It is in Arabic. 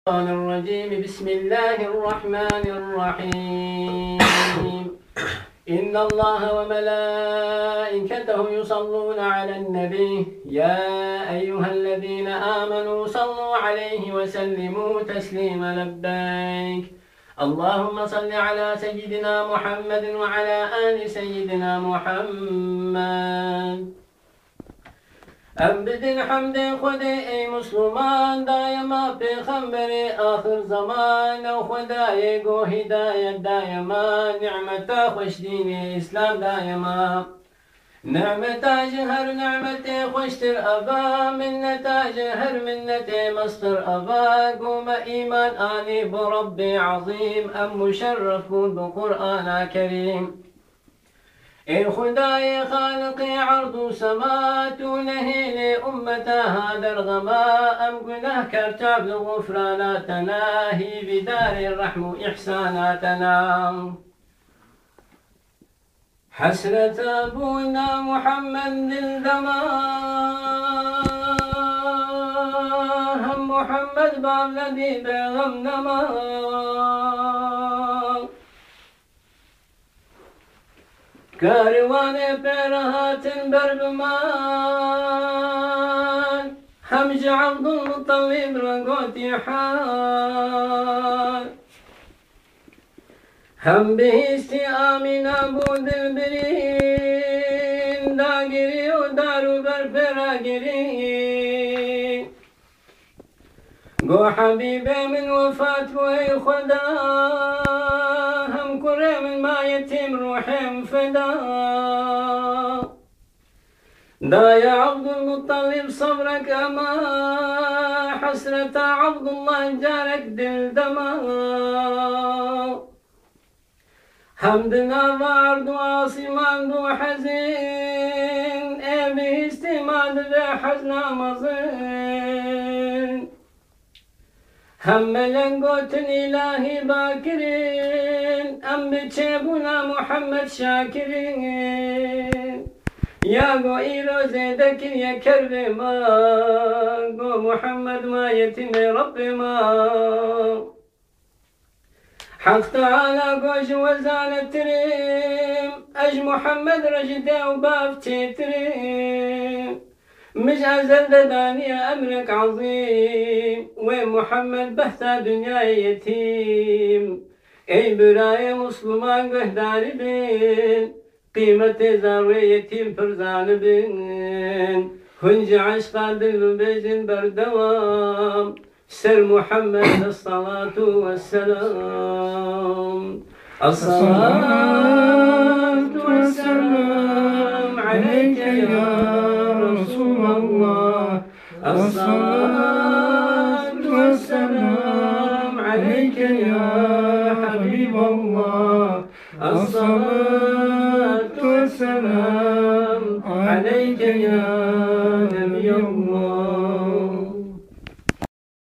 الشيطان الرجيم. بسم الله الرحمن الرحيم. إن الله وملائكته يصلون على النبي يا أيها الذين آمنوا صلوا عليه وسلموا تسليما. لبيك اللهم صل على سيدنا محمد وعلى آل سيدنا محمد. أبد الحمد خدي ای مسلمان دایما پیغمبر آخر زمان و خدای گو هدایت دایما نعمتا خوش دین اسلام دایما نعمتا جهر نعمت خوشتر ابا منتا جهر منت مصدر ابا قوم ایمان آنی برب عظیم ام مشرف بقرآن کریم. ای خدای خالق عرض و سمات و نهیل امتا هذا الغما ام گناه کرتاب غفراناتنا هی بدار الرحم و احساناتنا. حسرت ابونا محمد للدما هم محمد باب الذي بغم نما کاروان پیرهات برگمان هم عبد المطلب رنگوتی حال هم بهستی آمینا بود البرین داگیری و دارو بر پیراگیری گو حبیب من وفات و ای خدا هم کره من ما یتیم روحیم فدا دا یا عبد المطلب صبرك اما حسرت عبد الله جارك دل دما حمدنا وارد وعاصمان دو حزين اي بيستماد بحزنا مظن هم لنقوت الإلهي باكرين أم بتشيبنا محمد شاكرين يا قو إيرو زيدك يا كرب ما قو محمد ما يتم رب ما حق تعالى قوش وزان التريم أج محمد رجده وبافتي تريم مش أزل دانية أمرك عظيم ومحمد بحثا دنيا يتيم أي براية مسلمان قهدار بين قيمة زاروي يتيم فرزان بين هنج عشقا دل بيجن بردوام سر محمد الصلاة والسلام. الصلاة والسلام عليك يا رسول الله. الصلاة والسلام عليك يا حبيب الله. الصلاة والسلام عليك يا